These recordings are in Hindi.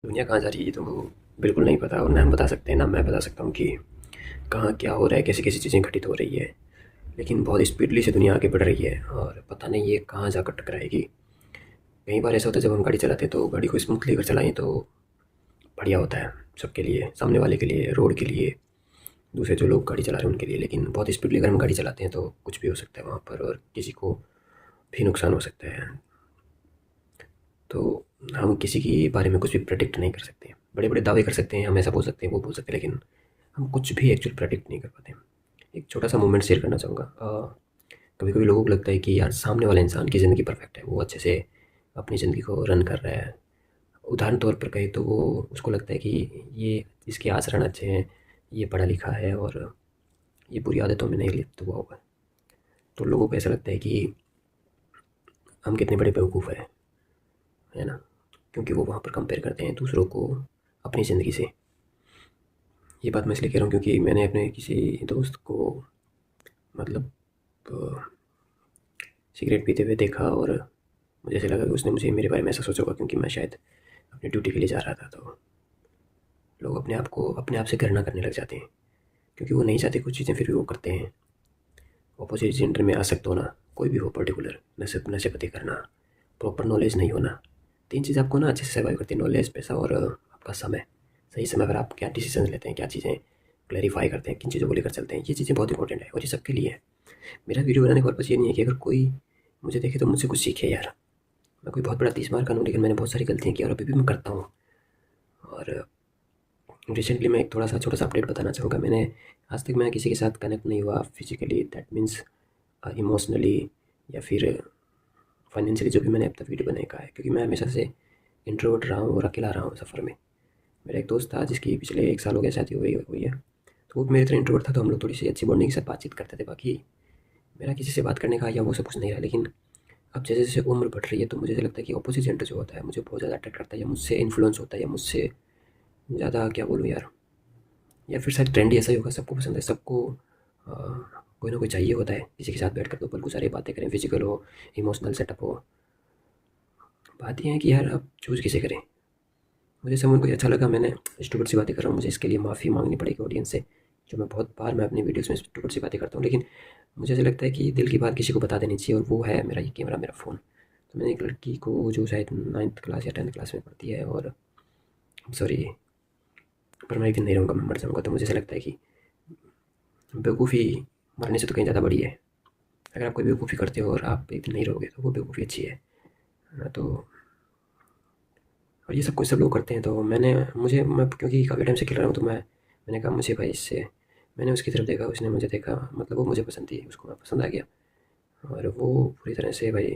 दुनिया कहाँ जा रही है ये तो बिल्कुल नहीं पता, और ना हम बता सकते हैं ना मैं बता सकता हूँ कि कहाँ क्या हो रहा है, कैसी कैसी चीज़ें घटित हो रही है। लेकिन बहुत स्पीडली से दुनिया आगे बढ़ रही है और पता नहीं ये कहाँ जाकर टकराएगी। कई बार ऐसा होता है जब हम गाड़ी चलाते हैं तो गाड़ी को स्मूथली अगर चलाएं तो बढ़िया होता है सबके लिए, सामने वाले के लिए, रोड के लिए, दूसरे जो लोग गाड़ी चला रहे हैं उनके लिए। लेकिन बहुत स्पीडली अगर हम गाड़ी चलाते हैं तो कुछ भी हो सकता है वहाँ पर, और किसी को भी नुकसान हो सकता है। तो हम किसी के बारे में कुछ भी प्रेडिक्ट नहीं कर सकते। बड़े बड़े दावे कर सकते हैं, हम ऐसा बोल सकते हैं, वो बोल सकते हैं, लेकिन हम कुछ भी एक्चुअल प्रेडिक्ट नहीं कर पाते। एक छोटा सा मोमेंट शेयर करना चाहूँगा। कभी कभी लोगों को लगता है कि यार सामने वाला इंसान की ज़िंदगी परफेक्ट है, वो अच्छे से अपनी ज़िंदगी को रन कर रहा है। उदाहरण तौर पर कहें तो वो उसको लगता है कि ये इसके आचरण अच्छे हैं, ये पढ़ा लिखा है और ये बुरी आदतों में नहीं लिप्त हुआ हुआ है। तो लोगों को ऐसा लगता है कि हम कितने बड़े बेवकूफ़ हैं, है ना? क्योंकि वो वहाँ पर कंपेयर करते हैं दूसरों को अपनी ज़िंदगी से। ये बात मैं इसलिए कह रहा हूँ क्योंकि मैंने अपने किसी दोस्त को मतलब अ, सिगरेट पीते हुए देखा, और मुझे ऐसा लगा कि उसने मुझे मेरे बारे में ऐसा सोचा होगा, क्योंकि मैं शायद अपनी ड्यूटी के लिए जा रहा था। तो लोग अपने आप से घृणा करने लग जाते हैं, क्योंकि वो नहीं चाहते कुछ चीज़ें फिर भी वो करते हैं। अपोजिट जेंडर में आसक्त होना, कोई भी हो पर्टिकुलर, नशेपति करना, प्रॉपर नॉलेज नहीं होना, तीन चीज़ आपको ना अच्छे से सर्वाइव करती है: नॉलेज, पैसा और आपका समय। सही समय पर आप क्या डिसीजन लेते हैं, क्या चीज़ें क्लैरिफाई करते हैं, किन चीज़ों को लेकर चलते हैं, ये चीज़ें बहुत इंपॉर्टेंट है और ये सबके लिए है। मेरा वीडियो बनाने का पर्पज़ ये नहीं है कि अगर कोई मुझे देखे तो मुझसे कुछ सीखे यार। मैं कोई बहुत बड़ा 30 मार का हूँ, लेकिन मैंने बहुत सारी गलतियाँ की और अभी भी मैं करता हूँ। और रिसेंटली मैं एक थोड़ा सा छोटा सा अपडेट बताना चाहूँगा। मैंने आज तक मैं किसी के साथ कनेक्ट नहीं हुआ फिजिकली, दैट मीन्स इमोशनली या फिर फाइनेंशियली, जो भी मैंने अब तक वीडियो बनाने का है, क्योंकि मैं हमेशा से इंट्रोवर्ट रहा हूँ और अकेला रहा हूँ सफ़र में। मेरा एक दोस्त था जिसकी पिछले 1 साल हो गया शादी हुई है। तो वो मेरी तरह इंट्रोवर्ट था, तो हम लोग थोड़ी सी अच्छी बॉन्डिंग के साथ बातचीत करते थे। बाकी मेरा किसी से बात करने का या वो सब कुछ नहीं रहा। लेकिन अब जैसे जैसे उम्र बढ़ रही है तो मुझे ऐसा लगता है कि अपोजिट जेंडर जो होता है मुझे बहुत ज़्यादा अट्रैक्ट करता है, या मुझसे इन्फ्लुएंस होता है, या मुझसे ज़्यादा क्या बोलूँ यार, या फिर शायद ट्रेंड ही ऐसा ही होगा। सबको पसंद है, सबको कोई ना कोई चाहिए होता है किसी के साथ बैठ कर दो पल गुजारे, बातें करें, फिजिकल हो, इमोशनल सेटअप हो। बात ये है कि यार अब चूज़ किसे करें। मुझे समझ कोई अच्छा लगा, मैंने स्टूपिड सी बातें कर रहा हूँ, मुझे इसके लिए माफ़ी मांगनी पड़ेगी ऑडियंस से, जो मैं बहुत बार मैं अपनी वीडियोस में स्टूपिड सी बातें करता हूँ। लेकिन मुझे ऐसा लगता है कि दिल की बात किसी को बता देनी चाहिए, और वो है मेरा ये कैमरा, मेरा फ़ोन। तो मैंने एक लड़की को जो शायद 9th क्लास या 10th क्लास में पढ़ती है, और सॉरी, पर मैं एक दिन नहीं रहूँगा, मैं मर जाऊँगा। तो मुझे ऐसा लगता है कि बेवकूफ़ी मरने से तो कहीं ज़्यादा बड़ी है। अगर आप कोई बेवकूफ़ी करते हो और आप एक दिन नहीं रहोगे तो वो बेवकूफ़ी अच्छी है ना? तो और ये सब कुछ सब लोग करते हैं। तो मैं क्योंकि काफ़ी टाइम से खेल रहा हूँ, तो मैंने कहा मुझे भाई इससे, मैंने उसकी तरफ देखा, उसने मुझे देखा, मतलब वो मुझे पसंद थी, उसको मैं पसंद आ गया। और वो पूरी तरह से भाई,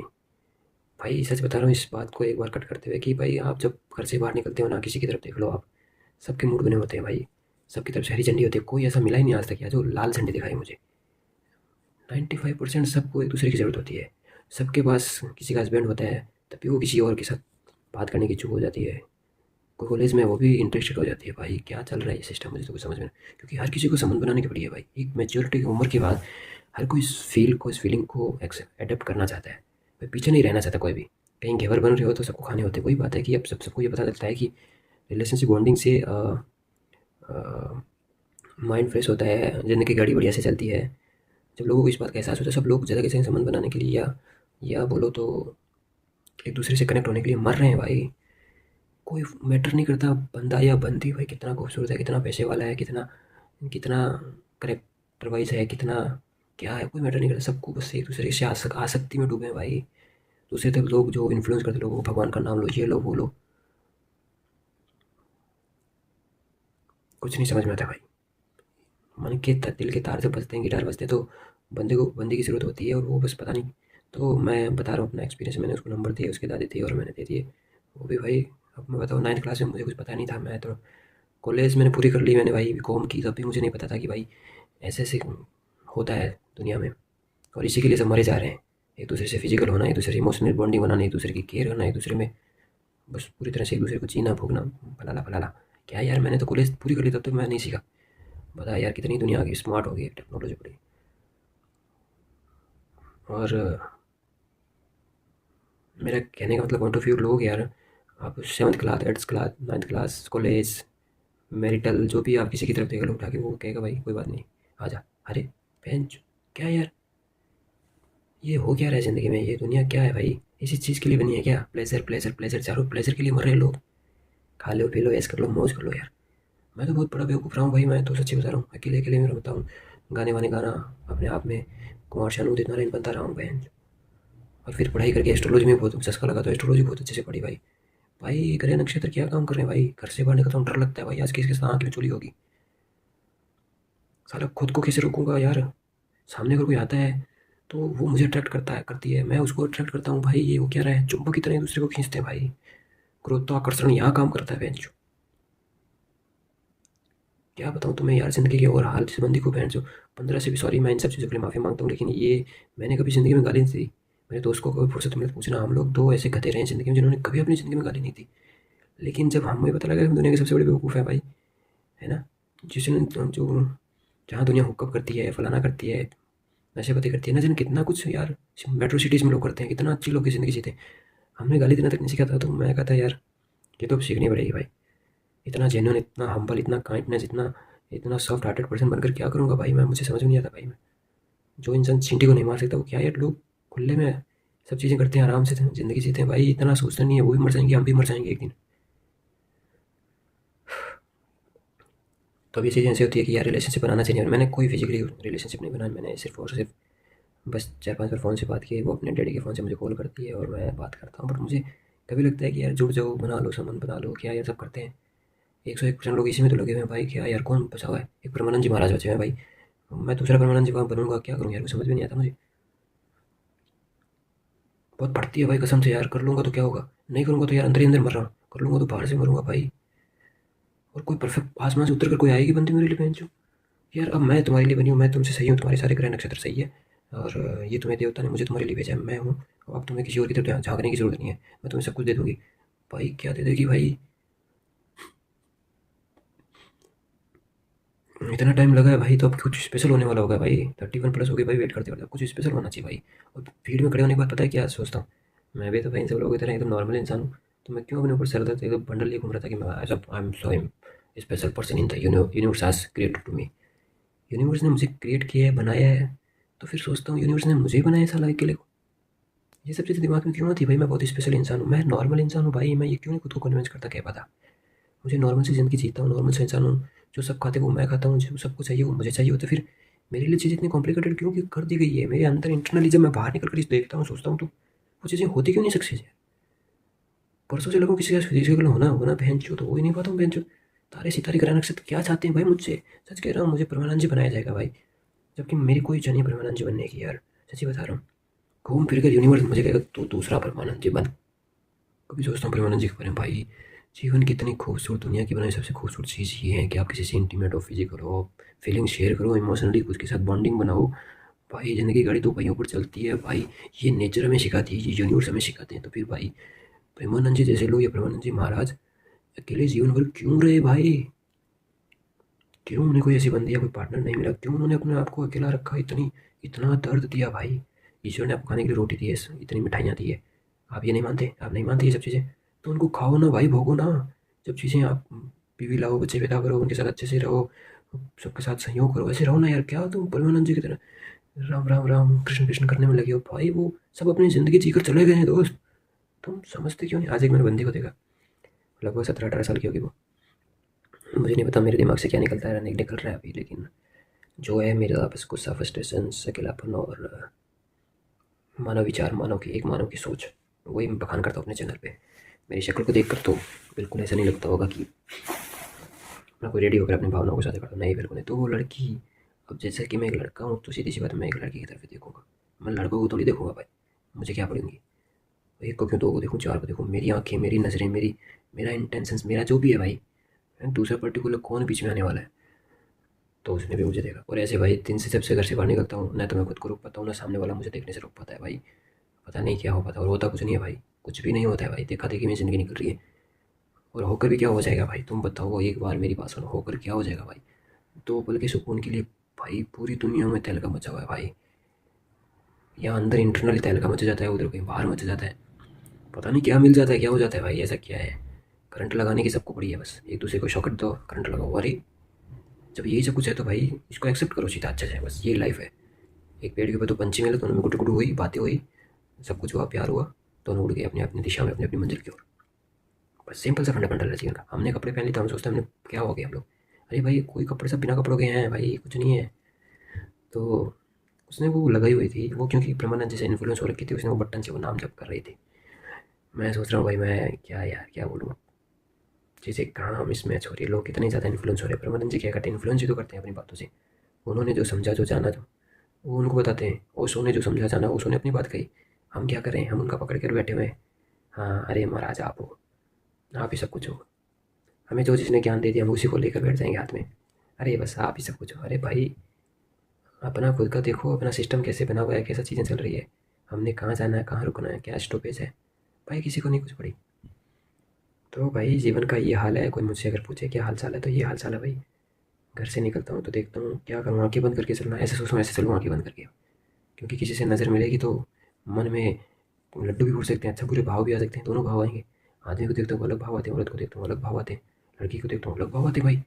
भाई सच बता रहा हूँ इस बात को एक बार कट करते हुए, कि भाई आप जब घर से बाहर निकलते हो ना, किसी की तरफ देख लो आप, सबके मूड बने होते हैं भाई। सबकी तरफ से हरी झंडी होती है, कोई ऐसा मिला ही नहीं आज तक यार जो लाल झंडी दिखाए मुझे। 95% सबको एक दूसरे की ज़रूरत होती है। सबके पास किसी का हस्बैंड होता है, तभी वो किसी और के साथ बात करने की इच्छुक हो जाती है। कोई कॉलेज में वो भी इंटरेस्टेड हो जाती है। भाई क्या चल रहा है ये सिस्टम, मुझे तो कुछ समझ में नहीं, क्योंकि हर किसी को संबंध बनाने की पड़ी है भाई। एक मैच्योरिटी की उम्र के बाद हर कोई इस फीलिंग को एडेप्ट करना चाहता है भाई, पीछे नहीं रहना चाहता कोई भी। कहीं घेवर बन रहे हो तो सबको खाने होते हैं। वही बात है कि अब सबको ये पता चलता है कि रिलेशनशिप बॉन्डिंग से माइंड फ्रेश होता है, ज़िंदगी की गाड़ी बढ़िया से चलती है। जब लोगों को इस बात का एहसास होता है, सब लोग ज़्यादा के संबंध बनाने के लिए या बोलो तो एक दूसरे से कनेक्ट होने के लिए मर रहे हैं भाई। कोई मैटर नहीं करता बंदा या बंदी भाई कितना खूबसूरत है, कितना पैसे वाला है, कितना कितना करेक्टर वाइज है, कितना क्या है, कोई मैटर नहीं करता। सबको बस एक दूसरे से आसक्ति में डूबे हैं भाई। दूसरे तक लोग जो इन्फ्लुएंस करते लोगों को, भगवान का नाम लो, ये लो वो लो, कुछ नहीं समझ में आता भाई। दिल के तार जब बजते हैं, गिटार बजते हैं, तो बंदे की ज़रूरत होती है, और वो बस पता नहीं। तो मैं बता रहा हूँ अपना एक्सपीरियंस। मैंने उसको नंबर दिए, उसके दादी थी और मैंने दे दिए। वो भी भाई, अब मैं बताऊँ 9th क्लास में मुझे कुछ पता नहीं था। मैं तो कॉलेज मैंने पूरी कर ली, मैंने भाई बीकॉम की, तब भी मुझे नहीं पता था कि भाई ऐसे-ऐसे होता है दुनिया में। और इसी के लिए सब मरे जा रहे हैं। एक दूसरे से फिजिकल होना, एक दूसरे से इमोशनल बॉन्डिंग बनाना, एक दूसरे की केयर करना, एक दूसरे में बस पूरी तरह से एक दूसरे को जीना, भोगना, फलाना-फलाना। क्या यार, मैंने तो कॉलेज पूरी कर ली, तब तक मैं नहीं सीखा। बता यार कितनी दुनिया आ गई, स्मार्ट हो गई, टेक्नोलॉजी बढ़ी। और मेरा कहने का मतलब पॉइंट ऑफ व्यू लोग यार, आप 7th class, 8th class, 9th class, college, marital, जो भी आप किसी की तरफ देख लो उठा के, वो कहेगा भाई कोई बात नहीं, आ जा। अरे बेंच, क्या यार, ये हो क्या रहा है ज़िंदगी में? ये दुनिया क्या है भाई? इसी चीज़ के लिए बनी है क्या? प्लेजर प्लेजर प्लेजर, चारों प्लेजर के लिए मर रहे हैं लोग। खा लो पी लो ऐश कर लो मौज कर लो यार। मैं तो बहुत बड़ा बेवकूफ़ रहा हूँ भाई, मैं तो सच्ची बता रहा हूँ। अकेले अकेले में रमता हूँ, गाने वाने गाना अपने आप में, कुमार शानू उदित नारायण बनता रहा हूँ बहन। और फिर पढ़ाई करके एस्ट्रोलॉजी में बहुत चस्का लगा, तो एस्ट्रोलॉजी बहुत अच्छे से पढ़ी भाई। भाई ग्रह नक्षत्र क्या काम कर रहे हैं भाई? घर से बाहर निकलता हूँ डर लगता है भाई, आज किसके साथ आँख में चोरी होगी। साला खुद को कैसे रोकूंगा यार? सामने अगर कोई आता है तो वो मुझे अट्रैक्ट करता है, करती है, मैं उसको अट्रैक्ट करता हूँ भाई। ये वो क्या रहा है? चुंबक की तरह एक दूसरे को खींचते हैं भाई। गुरुत्वाकर्षण यहाँ काम करता है बेंचो। क्या बताऊँ तुम्हें यार, ज़िंदगी के और हाल संबंधी को बेंचो। 15 से भी सॉरी, मैं इन सब चीज़ों के लिए माफ़ी मांगता हूँ, लेकिन ये मैंने कभी ज़िंदगी में गाली नहीं दी। मेरे दोस्त को कभी फुर्सत मिले तो पूछना, हम लोग दो ऐसे गधे रहे हैं ज़िंदगी में जिन्होंने कभी अपनी ज़िंदगी में गाली नहीं दी। लेकिन जब हमें पता लगा कि हम दुनिया के सबसे बड़े बेवकूफ़ हैं भाई, है ना? जिसने जो जहाँ दुनिया हुक्कप करती है, फलाना करती है, नशेपती करती है, ना जाने कितना कुछ यार मेट्रो सिटीज़ में लोग करते हैं, कितना अच्छी लोग की ज़िंदगी जीते हैं। हमने गाली देना तक नहीं सीखा था, तो मैं कहता यार ये तो अब सीखनी पड़ेगी भाई। इतना जेन्युइन, इतना हम्बल, इतना काइंडनेस, इतना इतना सॉफ्ट हार्टेड पर्सन बनकर क्या करूँगा भाई मैं? मुझे समझ में नहीं आता भाई। मैं जो इंसान चींटी को नहीं मार सकता वो क्या यार, लोग खुले में सब चीज़ें करते हैं, आराम से ज़िंदगी जीते हैं भाई। इतना सोचते नहीं है, वो भी मर जाएंगे, हम भी मर जाएंगे एक दिन। तो अब ये चीज़ें ऐसी होती है कि यार रिलेशनशिप बनाना चाहिए, और मैंने कोई फिजिकली रिलेशनशिप नहीं बनाया। मैंने सिर्फ और सिर्फ बस 4-5 बार फ़ोन से बात की है। वो अपने डैडी के फ़ोन से मुझे कॉल करती है और मैं बात करता हूँ। बट मुझे कभी लगता है कि यार जुड़ जाओ, बना लो संबंध, बना लो, क्या यार सब करते हैं। 101% लोग इसी में तो लगे हुए हैं भाई। क्या यार, कौन बचा हुआ है? एक परमानंद जी महाराज बचे हुए हैं भाई। मैं दूसरा परमानंद जी वहाँ बनूंगा, क्या करूँ यार? कुछ समझ में नहीं आता मुझे। बहुत पड़ती है भाई कसम से यार। कर लूँगा तो क्या होगा? नहीं करूँगा तो यार अंदर ही अंदर मर रहा हूँ, कर लूँगा तो बाहर से मरूंगा भाई। और कोई परफेक्ट आसमान से उतर कर कोई आएगी बंदी मेरे लिए बहन? यार अब मैं तुम्हारे लिए बनी हूँ, मैं तुमसे सही हूँ, तुम्हारे सारे ग्रह नक्षत्र सही है, और ये तुम्हें देवता ने मुझे तुम्हारे लिए भेजा है, मैं हूँ। अब तुम्हें किसी और की तरफ झाँकने की ज़रूरत नहीं है, मैं तुम्हें सब कुछ दे दूँगी। भाई क्या दे देगी भाई? इतना टाइम लगा है भाई, तो अब कुछ स्पेशल होने वाला होगा भाई। 31+ हो गई भाई, वेट करते करते। अब कुछ स्पेशल होना चाहिए भाई। और भीड़ में खड़े होने के बाद पता है क्या सोचता हूँ? मैं भी तो भाई इन सब लोगों की तरह एकदम नॉर्मल इंसान हूँ, तो मैं क्यों अपने ऊपर सर दर्द एकदम बंडल लिए घूम रहा था कि मैं I am so special person in the universe has created to me. Universe ने मुझे क्रिएट किया है, बनाया है, तो फिर सोचता हूँ यूनिवर्स ने मुझे ही बनाया है साला अकेले को। ये सब चीज़ें दिमाग में क्यों आती है भाई? मैं बहुत स्पेशल इंसान हूँ, मैं नॉर्मल इंसान हूँ भाई। मैं ये क्यों नहीं खुद को कन्विंस करता, क्या पता। मुझे नॉर्मल सी ज़िंदगी जीता हूँ, नॉर्मल सा इंसान हूँ। जो सब खाते हैं वो मैं खाता हूँ, जो सबको चाहिए वो मुझे चाहिए होता है। फिर मेरे लिए चीज़ इतनी कॉम्प्लिकेटेड क्यों कर दी गई है? मेरे अंदर इंटरनली जब मैं बाहर निकल कर इसे देखता हूँ, सोचता हूँ, तो वो चीज़ें होती क्यों नहीं सक्सेस है? परसों से लगूँ किसी का फिजिकल होना होना बहन चो, तो हो ही नहीं पाता हूँ बहन चो। तारे सितारे ग्रह नक्षत्र क्या चाहते हैं भाई मुझसे? सच कह रहा हूँ, मुझे परमानंद जी बनाया जाएगा भाई, जबकि मेरी कोई इच्छा नहीं है परमानंद जी बनने की यार। सच्ची बता रहा हूँ। घूम फिर कर यूनिवर्स मुझे कहेगा तू दूसरा परमानंद जी बन। कभी सोचता हूँ परमानंद जी के बारे में भाई। जीवन की इतनी खूबसूरत, दुनिया की बनाई सबसे खूबसूरत चीज़ ये है कि आप किसी से इंटीमेट हो, फिजिकल हो, फीलिंग शेयर करो, इमोशनली उसके साथ बॉन्डिंग बनाओ। भाई ज़िंदगी की गाड़ी दो पहियों पर चलती है भाई। ये नेचर हमें सिखाती है, ये यूनिवर्स हमें सिखाते हैं। तो फिर भाई प्रेमानंद जी जैसे लोग, या प्रेमानंद जी महाराज अकेले जीवन भर क्यों रहे भाई? क्यों उन्हें कोई ऐसी बंदी या कोई पार्टनर नहीं मिला? क्यों उन्होंने अपने आप को अकेला रखा? इतनी इतना दर्द दिया भाई। ईश्वर ने आपको खाने के लिए रोटी दी है, इतनी मिठाइयाँ दी है, आप ये नहीं मानते? आप नहीं मानते ये सब चीज़ें? तो उनको खाओ ना भाई, भोगो ना। जब चीज़ें आप बीवी लाओ, बच्चे पैदा करो, उनके साथ अच्छे से रहो, सबके साथ सहयोग करो, ऐसे रहो ना यार। क्या तुम परमानंद जी की तरह राम राम राम कृष्ण कृष्ण करने में लगे हो भाई? वो सब अपनी ज़िंदगी जीकर चले गए हैं दोस्त, तुम समझते क्यों नहीं? आज एक मैंने बंदी को देखा, लगभग 17-18 साल की होगी वो। मुझे नहीं पता मेरे दिमाग से क्या निकलता है, नहीं निकल रहा है अभी, लेकिन जो है मेरा बस गुस्सा, फ्रस्ट्रेशन, अकेलापन और मानव विचार, मानव की सोच, वही मैं बखान करता हूँ अपने चैनल पे। मेरी शक्ल को देखकर तो बिल्कुल ऐसा नहीं लगता होगा कि मैं कोई रेडी होकर अपनी भावनाओं को साझा करता हूँ, नहीं बिल्कुल नहीं। तो वो लड़की, अब जैसे कि मैं एक लड़का हूँ, तो सीधी सी बात है, मैं एक लड़की की तरफ ही देखूंगा। मैं लड़कों को थोड़ी देखूंगा भाई, मुझे क्या पड़ेंगी? एक को क्यों, दो को देखूँ, चार को देखूँ? मेरी आँखें, मेरी नज़रें, मेरा इंटेंशंस, मेरा जो भी है भाई, दूसरा पर्टिकुलर कौन बीच में आने वाला है? तो उसने भी मुझे देखा। और ऐसे भाई दिन से जब से घर से बाहर निकलता हूँ, ना तो मैं खुद को रोक पाता हूँ, ना सामने वाला मुझे देखने से रोक पाता है भाई। पता नहीं क्या हो पाता, और होता कुछ नहीं है भाई, कुछ भी नहीं होता है भाई। देखा देखी में ज़िंदगी निकल रही है, और होकर भी क्या हो जाएगा भाई? तुम बताओ, एक बार मेरी बात सुनो, होकर क्या हो जाएगा भाई? 2 पल के सुकून के लिए भाई पूरी दुनिया में तहलका मचा हुआ है भाई। यहाँ अंदर इंटरनली तहलका मचा जाता है, उधर कहीं बाहर मचा जाता है। पता नहीं क्या मिल जाता है, क्या हो जाता है भाई, ऐसा क्या है। करंट लगाने की सबको पड़ी है, बस एक दूसरे को शॉकेट दो, करंट लगाओ। अरे जब यही सब कुछ है तो भाई इसको एक्सेप्ट करो सीधा, अच्छा है, बस ये लाइफ है। एक पेड़ के ऊपर तो पंछी मिले, दोनों में गुटु गुटु हुई, बातें हुई, सब कुछ हुआ, प्यार हुआ, दोनों उड़ गए अपनी अपनी दिशा में, अपनी अपनी मंजिल की ओर। बस सिंपल सा फंडामेंटल है जीवन का। हमने कपड़े पहन लिए तो हम सोचते हैं हमने क्या हो गया हम लोग। अरे भाई कोई कपड़े सब बिना कपड़ों के हैं भाई, कुछ नहीं है। तो उसने वो लगाई हुई थी वो, क्योंकि परमानेंट जैसे इन्फ्लुएंस हो रखी थी, उसने वो बटन से वो नाम जप कर रही थी। मैं सोच रहा हूँ भाई मैं क्या यार क्या बोलूँ, चीज़ें कहाँ हम इस मैच हो रही है, लोग कितने ज़्यादा इन्फ्लुएंस हो रहे हैं। परमानेंट जी क्या करते हैं, इन्फ्लुएंस ही तो करते हैं अपनी बातों से। उन्होंने जो समझा जो जाना जो वो उनको बताते हैं, ओशो ने जो समझा जाना ओशो ने अपनी बात कही। हम क्या करें, हम उनका पकड़ कर बैठे हुए हैं। हाँ अरे महाराज आप हो, आप ही सब कुछ हो। हमें जो जिसने ज्ञान दे दिया हम उसी को लेकर बैठ जाएंगे हाथ में। अरे बस आप ही सब कुछ हो। अरे भाई अपना खुद का देखो, अपना सिस्टम कैसे बना हुआ है, कैसा चीज़ें चल रही है, हमने कहाँ जाना है, कहाँ रुकना है, क्या स्टॉपेज है। भाई किसी को नहीं कुछ पड़ी। तो भाई जीवन का ये हाल है। कोई मुझसे अगर पूछे क्या हाल चाल है तो ये हाल चाल है भाई। घर से निकलता हूँ तो देखता हूँ क्या करूँ, आंखें बंद करके चलना, ऐसे सोचूँ ऐसे चलूँ आंखें बंद करके। क्योंकि किसी से नज़र मिलेगी तो मन में लड्डू भी फूट सकते हैं, अच्छा बुरे भाव भी आ सकते हैं, दोनों भाव आएंगे। आदमी को देखता हूँ अलग भाव आते हैं, औरत को देखता हूँ अलग भाव आते हैं, लड़की को देखता हूँ अलग भाव आते हैं। भाई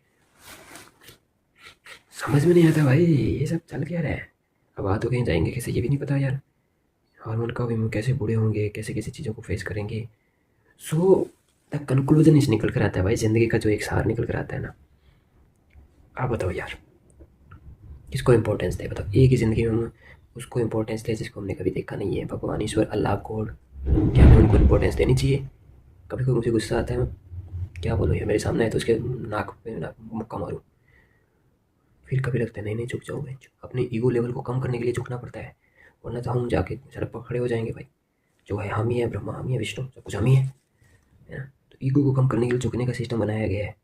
समझ में नहीं आता भाई ये सब चल क्या रहा है। अब आ तो कहीं जाएंगे कैसे ये भी नहीं पता यार। हार्मोन का भी कैसे बूढ़े होंगे, कैसे कैसे चीज़ों को फेस करेंगे। सो द कंक्लूजन इस निकल कर आता है भाई, ज़िंदगी का जो एक सार निकल कर आता है ना। आप बताओ यार किसको इम्पोर्टेंस दे, बताओ एक ही ज़िंदगी में हम उसको इम्पोर्टेंस दे जिसको हमने कभी देखा नहीं है, भगवान ईश्वर अल्लाह गॉड। क्या हमें उनको इम्पोर्टेंस देनी चाहिए। कभी कभी मुझे गुस्सा आता है, मैं क्या बोलूँ यार, मेरे सामने है तो उसके नाक पे नाक मुक्का मारूँ। फिर कभी लगता है नहीं नहीं झुक जाओ भाई, अपने ईगो लेवल को कम करने के लिए झुकना पड़ता है, वरना तो हम जाके सड़क पर खड़े हो जाएंगे भाई। जो है हम ही है, ब्रह्मा हम ही है, विष्णु सब कुछ हम ही है ना। तो ईगो को कम करने के लिए झुकने का सिस्टम बनाया गया है,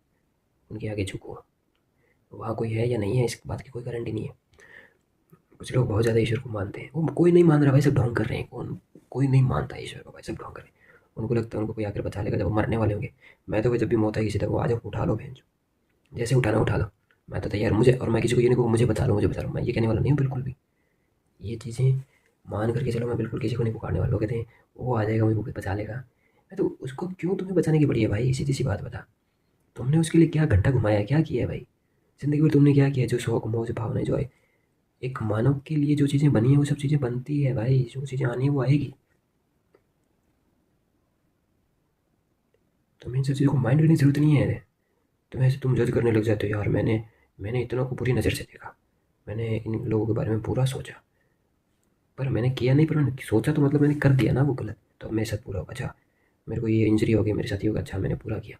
उनके आगे झुको। वहाँ कोई है या नहीं है इस बात की कोई गारंटी नहीं है। कुछ लोग बहुत ज़्यादा ईश्वर को मानते हैं, वो कोई नहीं मान रहा भाई, सब ढोंग कर रहे हैं। कौन कोई नहीं मानता ईश्वर को भाई, सब ढोंग कर रहे हैं। उनको लगता है उनको कोई आकर बचा लेगा जब वो मरने वाले होंगे। मैं तो भाई जब भी मौत आएगी सीधा वो आ जाओ उठा लो बहन, जैसे उठाना उठा लो। मैं तो तैयार, मुझे और मैं किसी को ये नहीं कहूँ मुझे बचा लो मुझे बचा लो, मैं ये कहने वाला नहीं हूँ बिल्कुल भी। ये चीज़ें मान करके चलो, मैं बिल्कुल किसी को नहीं पुकारने वाला। लोग कहते हैं वो आ जाएगा मुझे बचा लेगा, मैं तो उसको क्यों तुम्हें बचाने की पड़ी है भाई, सीधी सी बात बता। तुमने उसके लिए क्या घंटा घुमाया, क्या किया है भाई ज़िंदगी में, तुमने क्या किया। जो शौक मोह भावना जो है एक मानव के लिए जो चीज़ें बनी है वो सब चीज़ें बनती है भाई, जो चीज़ें आनी है वो आएगी। तुम्हें इन सब चीज़ों को माइंड करने की ज़रूरत नहीं है। तुम्हें ऐसे तुम जज करने लग जाते हो यार, मैंने मैंने इतनों को बुरी नज़र से देखा, मैंने इन लोगों के बारे में बुरा सोचा, पर मैंने किया नहीं, पर मैंने सोचा तो मतलब मैंने कर दिया ना वो गलत, तो अब मेरे साथ पूरा होगा। अच्छा मेरे को ये इंजरी हो गई, मेरे साथ ये होगा, अच्छा मैंने पूरा किया।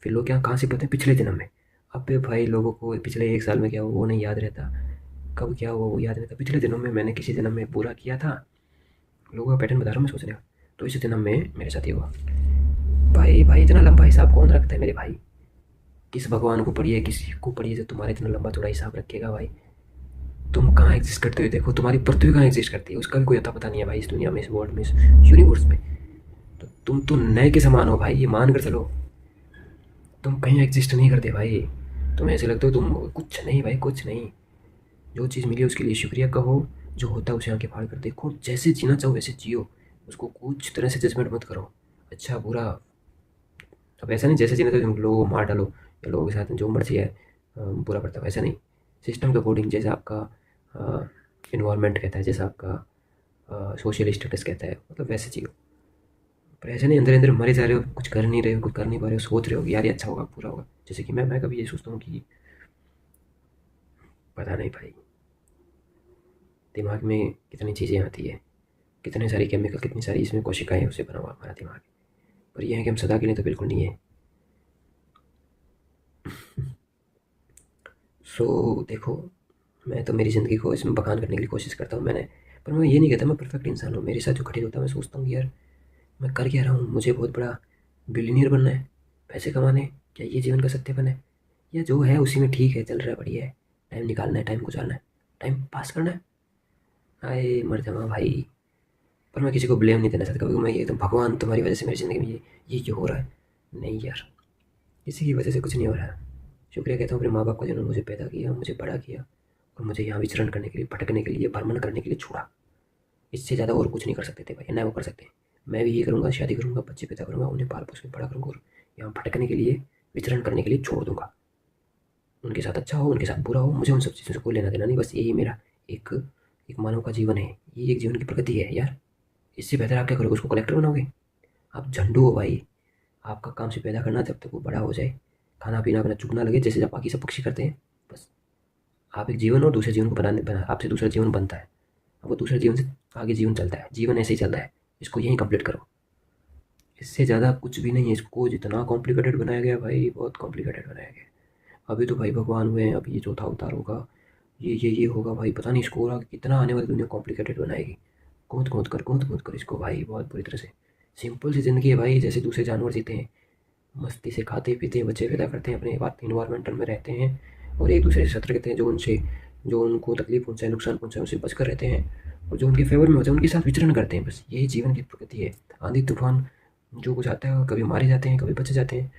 फिर लोग क्या कहाँ से पढ़ते हैं पिछले जन्म में। अब भी भाई लोगों को पिछले एक साल में क्या हुआ वो नहीं याद रहता, कब क्या हुआ वो याद रहता। पिछले जन्म में मैंने किसी जन्म में बुरा किया था, लोगों का पैटर्न बता रहा हूँ मैं सोचने का, तो इस जन्म में मेरे साथ ये हुआ। भाई भाई इतना लंबा हिसाब कौन रखता है मेरे भाई। किस भगवान को पढ़िए, किसी को पढ़िए जो तुम्हारा इतना लंबा थोड़ा हिसाब रखेगा भाई। तुम कहाँ एग्जिस्ट करते हो, देखो तुम्हारी पृथ्वी कहाँ एग्जिस्ट करती है उसका भी कोई अता पता नहीं है भाई, इस दुनिया में, इस वर्ल्ड में, इस यूनिवर्स में। तो तुम तो नए के समान हो भाई, ये मान कर चलो। तुम कहीं एग्जिस्ट नहीं करते भाई, तुम्हें ऐसे लगता है तुम कुछ नहीं भाई, कुछ नहीं। जो चीज़ मिली उसके लिए शुक्रिया कहो, जो होता है उसे आंखें फाड़ कर देखो, जैसे जीना चाहो वैसे जियो, उसको कुछ तरह से जजमेंट मत करो, अच्छा बुरा। अब ऐसा नहीं जैसे जीना चाहो तुम लोगों को मार डालो या लोगों के साथ जो मर्जी है बुरा करता हो, ऐसा नहीं। सिस्टम के अकॉर्डिंग जैसा आपका इन्वायरमेंट कहता है, जैसा आपका सोशल स्टेटस कहता है, मतलब वैसे जियो। पर ऐसे नहीं अंदर अंदर मरे जा रहे हो, कुछ कर नहीं रहे हो, कुछ कर नहीं पा रहे हो, सोच रहे हो कि यार ये अच्छा होगा पूरा होगा। जैसे कि मैं कभी ये सोचता हूँ कि पता नहीं भाई दिमाग में कितनी चीज़ें आती है, कितने सारी केमिकल, कितनी सारी इसमें कोशिकाएं उससे बना हुआ हमारा दिमाग। पर यह है कि हम सदा के लिए तो बिल्कुल नहीं है। सो देखो मैं तो मेरी ज़िंदगी को इसमें बखान करने की कोशिश करता हूँ मैंने, पर मैं ये नहीं कहता मैं परफेक्ट इंसान हूँ। मेरे साथ जो घटित होता है मैं सोचता हूँ कि यार मैं कर क्या रहा हूँ, मुझे बहुत बड़ा बिलीनियर बनना है, पैसे कमाने, क्या ये जीवन का सत्यापन है, या जो है उसी में ठीक है, चल रहा है, बढ़िया है, टाइम निकालना है, टाइम गुजारना है, टाइम पास करना है। आए मर जावा भाई। पर मैं किसी को ब्लेम नहीं देना चाहता, कभी मैं ये तो भगवान तुम्हारी वजह से मेरी ज़िंदगी में ये क्यों हो रहा है। नहीं यार किसी की वजह से कुछ नहीं हो रहा है। शुक्रिया कहता हूँ अपने माँ बाप का जिन्होंने मुझे पैदा किया, मुझे बड़ा किया और मुझे यहाँ विचरण करने के लिए, भटकने के लिए, भ्रमण करने के लिए छोड़ा। इससे ज़्यादा और कुछ नहीं कर सकते थे भाई, ना वो कर सकते। मैं भी ये करूँगा, शादी करूँगा, बच्चे पैदा करूँगा, उन्हें पाल पोस के बड़ा करूँगा और यहाँ भटकने के लिए, विचरण करने के लिए छोड़ दूँगा। उनके साथ अच्छा हो, उनके साथ बुरा हो, मुझे उन सब चीज़ों से कोई लेना देना नहीं। बस यही मेरा एक एक मानव का जीवन है, ये एक जीवन की प्रगति है यार। इससे बेहतर आप क्या करोगे? उसको कलेक्टर बनाओगे? आप झंडू हो भाई। आपका काम सिर्फ पैदा करना, जब तक वो बड़ा हो जाए, खाना पीना अपना चुगना लगे, जैसे जब बाकी सब पक्षी करते हैं। बस आप एक जीवन और दूसरे जीवन को बना आपसे दूसरा जीवन बनता है, अब वो दूसरे जीवन से आगे जीवन चलता है। जीवन ऐसे ही चलता है, इसको यहीं कंप्लीट करो। इससे ज़्यादा कुछ भी नहीं है। इसको जितना कॉम्प्लिकेटेड बनाया गया भाई, बहुत कॉम्प्लिकेटेड बनाया गया। अभी तो भाई भगवान हुए हैं, अभी ये चौथा अवतार होगा, ये होगा भाई, पता नहीं इसको और कितना आने वाली दुनिया कॉम्प्लिकेटेड बनाएगी। गूंथ गूंथ कर इसको भाई, बहुत बुरी तरह से। सिंपल सी ज़िंदगी है भाई, जैसे दूसरे जानवर जीते हैं, मस्ती से खाते पीते हैं, बच्चे पैदा करते हैं, अपने इन्वायरमेंटल में रहते हैं और एक दूसरे से शत्रु रहते हैं। जो उनको तकलीफ पहुँचाए, नुकसान पहुँचाए, उससे बच कर रहते हैं और जो उनके फेवर में होता है उनके साथ विचरण करते हैं। बस यही जीवन की प्रकृति है। आंधी तूफान जो कुछ आता है, कभी मारे जाते हैं, कभी बच जाते हैं।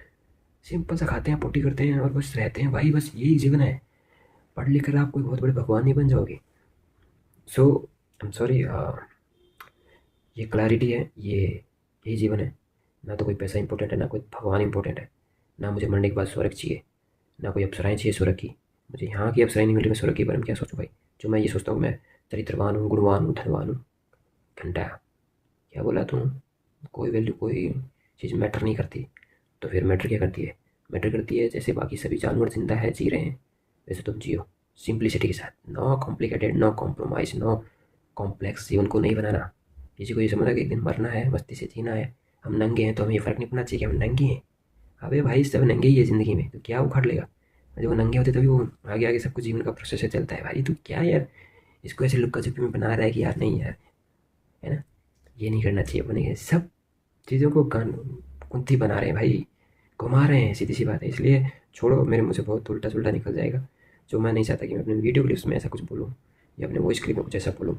सिंपल सा खाते हैं, पोटी करते हैं और बस रहते हैं भाई। बस यही जीवन है। पढ़ लिख कर आप कोई बहुत बड़े भगवान नहीं बन जाओगे। सो आई एम सॉरी, ये क्लैरिटी है, ये यही जीवन है। ना तो कोई पैसा इंपॉर्टेंट है, ना कोई भगवान इंपॉर्टेंट है, ना मुझे मरने के बाद स्वर्ग चाहिए, ना कोई अप्सराएँ चाहिए स्वर्ग की। मुझे यहाँ की अप्सराएँ नहीं मिल रही, मैं स्वर्ग के बारे में क्या सोचूं भाई? जो मैं ये सोचता हूँ, मैं चरित्रवान हूँ, गुणवान हूँ, धनवान हूँ। घंटा क्या बोला तू? कोई वैल्यू, कोई चीज़ मैटर नहीं करती। तो फिर मैटर क्या करती है? मैटर करती है जैसे बाकी सभी जानवर जिंदा है, जी रहे हैं, वैसे तुम जियो सिंप्लिसिटी के साथ। No complicated, no compromise, no complex. जीवन को नहीं बनाना। किसी को ये समझना कि एक दिन मरना है, मस्ती से जीना है, हम नंगे हैं तो हमें ये फ़र्क नहीं पड़ना चाहिए कि हम नंगे हैं। अबे भाई, सब नंगे ही है ज़िंदगी में, तो क्या उखाड़ लेगा? जब वो नंगे होते तभी वो आगे आगे सब कुछ जीवन का प्रोसेस है चलता है भाई। तू क्या यार इसको ऐसे लुक्का छुपी में बना रहा है कि यार नहीं यार, है ना? ये नहीं करना चाहिए अपने। सब चीज़ों को गान कुंती बना रहे हैं भाई, घुमा रहे हैं, सीधी सी बात है। इसलिए छोड़ो, मेरे मुँह से बहुत उल्टा सुल्टा निकल जाएगा, जो मैं नहीं चाहता कि मैं अपने वीडियो क्लिप्स में ऐसा कुछ बोलूँ या अपने वॉइस क्लिप में कुछ ऐसा बोलूँ।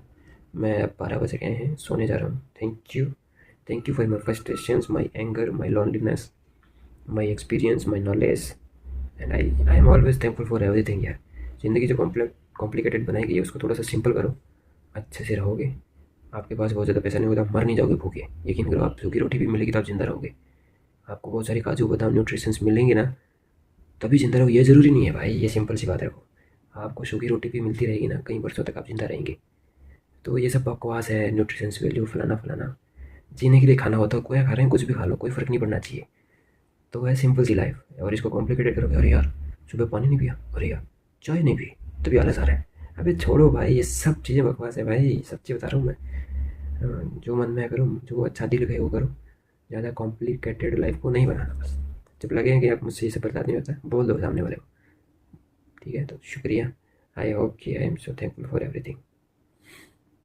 मैं अब 12 बज गए हैं, सोने जा रहा हूँ। Thank you for my frustrations, my anger, my loneliness, my experience, my knowledge, and I am always thankful for everything यार। ज़िंदगी जो कॉम्प्लिकेटेड बनाई गई है उसको थोड़ा सा सिंपल करो, अच्छे से रहोगे। आपके पास बहुत ज़्यादा पैसा नहीं होगा, मर नहीं जाओगे भूखे। यकीन करो, आप सूखी रोटी भी मिलेगी तो आप जिंदा रहोगे। आपको बहुत सारे काजू बादाम न्यूट्रिशंस मिलेंगे ना, तभी जिंदा रहो। ये ज़रूरी नहीं है भाई, ये सिंपल सी बात रखो। आपको सूखी रोटी भी मिलती रहेगी ना, कई वर्षों तक आप जिंदा रहेंगे। तो ये सब बकवास है, न्यूट्रिशंस वैल्यू फलाना फलाना। जीने के लिए खाना होता है, कोई खा रहे हैं, कुछ भी खा लो, कोई फ़र्क नहीं पड़ना चाहिए। तो है सिंपल सी लाइफ। और इसको कॉम्प्लिकेटेड करोगे, अरे यार सुबह पानी नहीं पिया, अरे यार चाय नहीं पी, तभी आलस आ रहा है। अबे छोड़ो भाई, ये सब चीज़ें बकवास है भाई, सच्ची बता रहा हूँ मैं। जो मन में करो, जो अच्छा दिल कहे वो करो। ज़्यादा कॉम्प्लिकेटेड लाइफ को नहीं बनाना। बस जब लगे कि आप मुझसे ये सब बर्दाश्त नहीं होता, बोल दो सामने वाले को। ठीक है, तो शुक्रिया। आई होप कि आई am so thankful for everything.